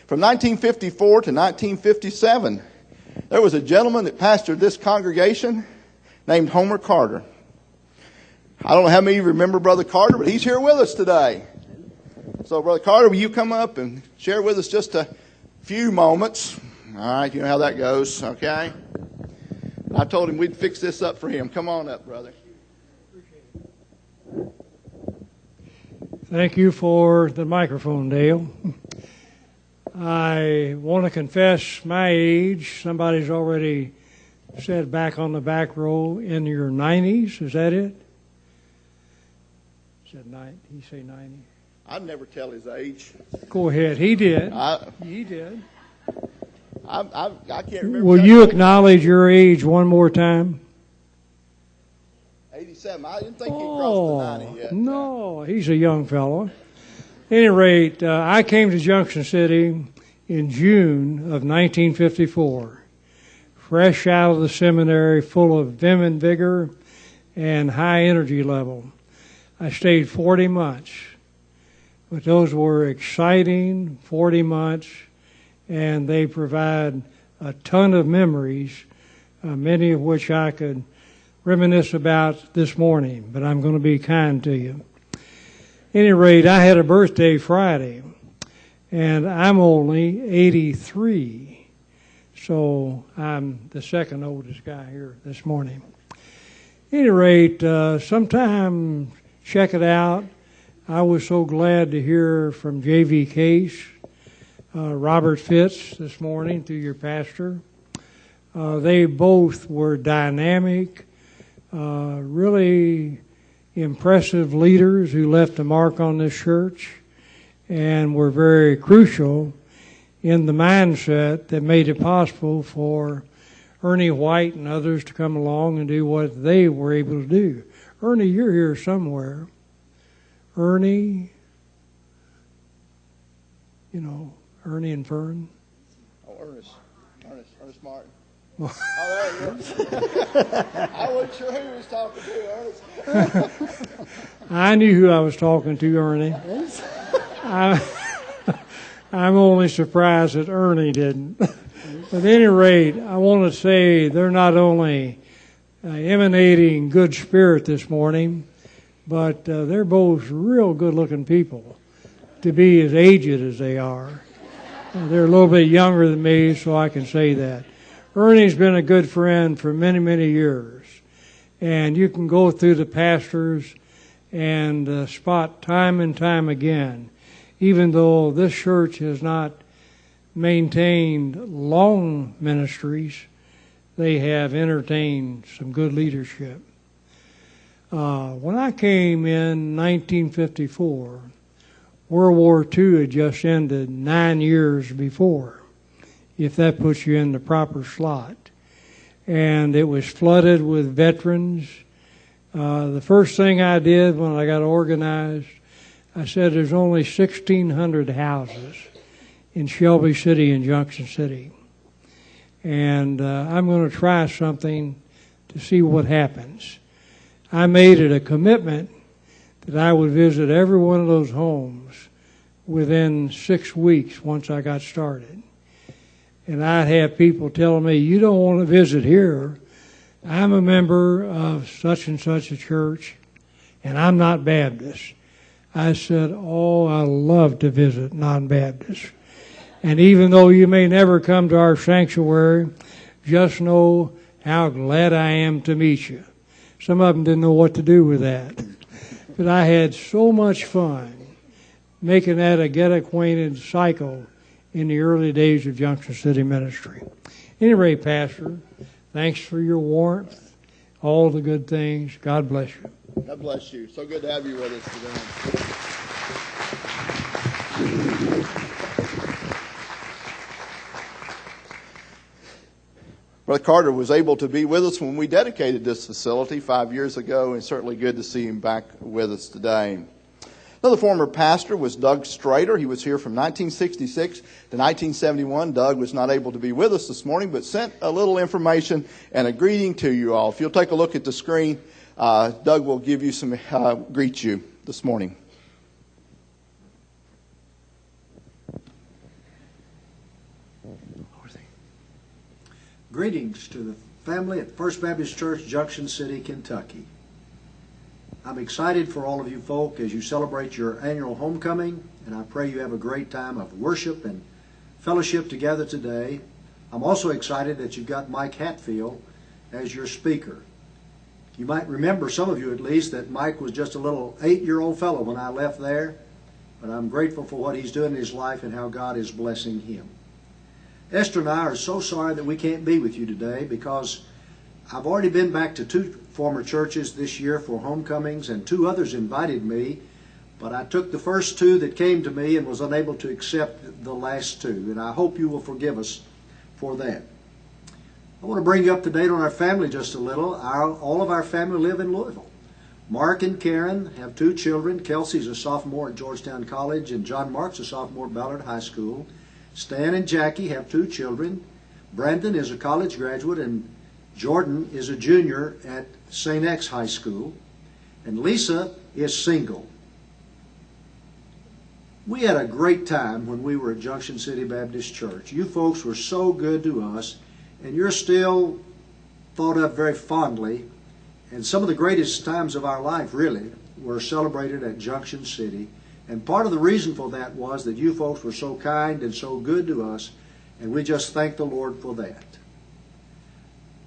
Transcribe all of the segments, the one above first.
From 1954 to 1957, there was a gentleman that pastored this congregation named Homer Carter. I don't know how many of you remember Brother Carter, but he's here with us today. So, Brother Carter, will you come up and share with us just a few moments? All right, you know how that goes, okay? I told him we'd fix this up for him. Come on up, brother. Thank you for the microphone, Dale. I want to confess my age. Somebody's already said back on the back row, in your 90s. Is that it? Said 90. He say 90. I'd never tell his age. Go ahead. He did. He did. I can't remember. Will you acknowledge your age one more time? 87. I didn't think he crossed the 90 yet. No, he's a young fellow. At any rate, I came to Junction City in June of 1954, fresh out of the seminary, full of vim and vigor and high energy level. I stayed 40 months, but those were exciting 40 months, and they provide a ton of memories, many of which I could reminisce about this morning, but I'm going to be kind to you. At any rate, I had a birthday Friday, and I'm only 83, so I'm the second oldest guy here this morning. At any rate, sometime check it out. I was so glad to hear from J.V. Case, Robert Fitz this morning through your pastor. They both were dynamic, really impressive leaders who left a mark on this church and were very crucial in the mindset that made it possible for Ernie White and others to come along and do what they were able to do. Ernie, you're here somewhere. Ernie, you know, Ernie and Fern. Oh, Ernest Martin. Oh, there you go. I wasn't sure who he was talking to, Ernest. I knew who I was talking to, Ernie. I'm only surprised that Ernie didn't. But at any rate, I want to say they're not only emanating good spirit this morning, but they're both real good-looking people to be as aged as they are. They're a little bit younger than me, so I can say that. Ernie's been a good friend for many, many years. And you can go through the pastors and spot time and time again, even though this church has not maintained long ministries, they have entertained some good leadership. When I came in 1954, World War II had just ended 9 years before, if that puts you in the proper slot. And it was flooded with veterans. The first thing I did when I got organized, I said there's only 1,600 houses in Shelby City and Junction City. And I'm going to try something to see what happens. I made it a commitment that I would visit every one of those homes within 6 weeks once I got started. And I'd have people telling me, you don't want to visit here. I'm a member of such and such a church, and I'm not Baptist. I said, oh, I love to visit non-Baptists. And even though you may never come to our sanctuary, just know how glad I am to meet you. Some of them didn't know what to do with that. But I had so much fun making that a get-acquainted cycle in the early days of Junction City ministry. At any rate, Pastor, thanks for your warmth, all the good things. God bless you. God bless you. So good to have you with us today. Brother Carter was able to be with us when we dedicated this facility 5 years ago, and certainly good to see him back with us today. Another former pastor was Doug Strader. He was here from 1966 to 1971. Doug was not able to be with us this morning, but sent a little information and a greeting to you all. If you'll take a look at the screen, Doug will give you some greet you this morning. Greetings to the family at First Baptist Church, Junction City, Kentucky. I'm excited for all of you folk as you celebrate your annual homecoming, and I pray you have a great time of worship and fellowship together today. I'm also excited that you've got Mike Hatfield as your speaker. You might remember, some of you at least, that Mike was just a little 8-year-old fellow when I left there, but I'm grateful for what he's doing in his life and how God is blessing him. Esther and I are so sorry that we can't be with you today because I've already been back to 2 former churches this year for homecomings, and 2 others invited me, but I took the first 2 that came to me and was unable to accept the last 2, and I hope you will forgive us for that. I want to bring you up to date on our family just a little. All of our family live in Louisville. Mark and Karen have 2 children. Kelsey's a sophomore at Georgetown College, and John Mark's a sophomore at Ballard High School. Stan and Jackie have 2 children. Brandon is a college graduate, and Jordan is a junior at St. X High School. And Lisa is single. We had a great time when we were at Junction City Baptist Church. You folks were so good to us, and you're still thought of very fondly. And some of the greatest times of our life, really, were celebrated at Junction City. And part of the reason for that was that you folks were so kind and so good to us, and we just thank the Lord for that.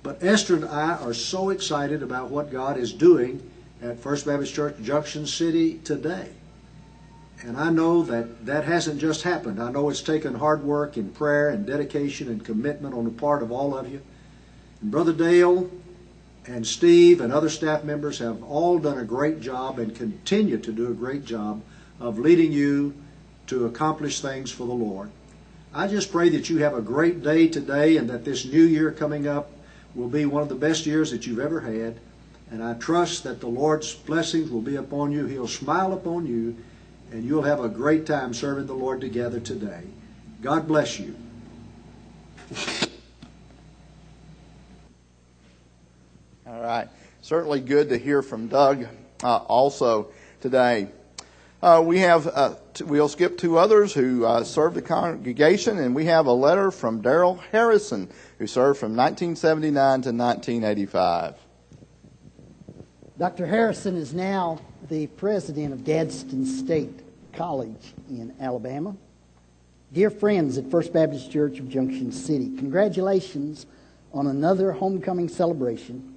But Esther and I are so excited about what God is doing at First Baptist Church, Junction City today. And I know that that hasn't just happened. I know it's taken hard work and prayer and dedication and commitment on the part of all of you. And Brother Dale and Steve and other staff members have all done a great job and continue to do a great job of leading you to accomplish things for the Lord. I just pray that you have a great day today and that this new year coming up will be one of the best years that you've ever had. And I trust that the Lord's blessings will be upon you. He'll smile upon you, and you'll have a great time serving the Lord together today. God bless you. All right. Certainly good to hear from Doug also today. We'll skip 2 others who served the congregation, and we have a letter from Darrell Harrison, who served from 1979 to 1985. Dr. Harrison is now the president of Gadsden State College in Alabama. Dear friends at First Baptist Church of Junction City, congratulations on another homecoming celebration,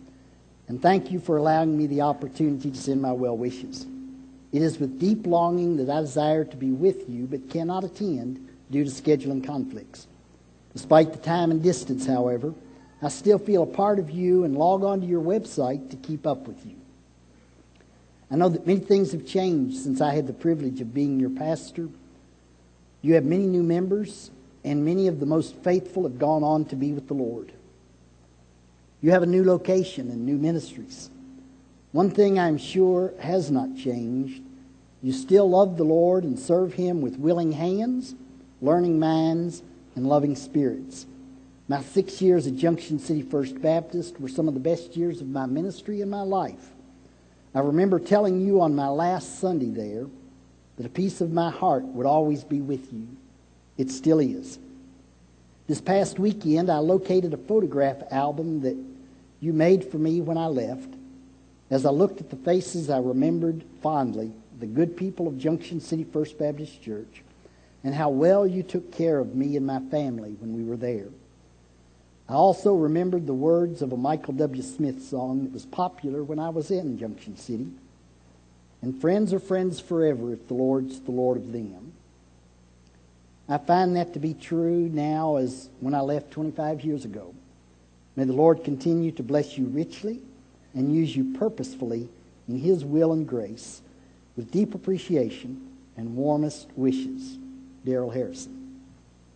and thank you for allowing me the opportunity to send my well wishes. It is with deep longing that I desire to be with you, but cannot attend due to scheduling conflicts. Despite the time and distance, however, I still feel a part of you and log on to your website to keep up with you. I know that many things have changed since I had the privilege of being your pastor. You have many new members, and many of the most faithful have gone on to be with the Lord. You have a new location and new ministries. One thing I'm sure has not changed. You still love the Lord and serve Him with willing hands, learning minds, and loving spirits. My 6 years at Junction City First Baptist were some of the best years of my ministry and my life. I remember telling you on my last Sunday there that a piece of my heart would always be with you. It still is. This past weekend, I located a photograph album that you made for me when I left. As I looked at the faces, I remembered fondly the good people of Junction City First Baptist Church and how well you took care of me and my family when we were there. I also remembered the words of a Michael W. Smith song that was popular when I was in Junction City. And friends are friends forever if the Lord's the Lord of them. I find that to be true now as when I left 25 years ago. May the Lord continue to bless you richly and use you purposefully in His will and grace. With deep appreciation and warmest wishes, Darrell Harrison.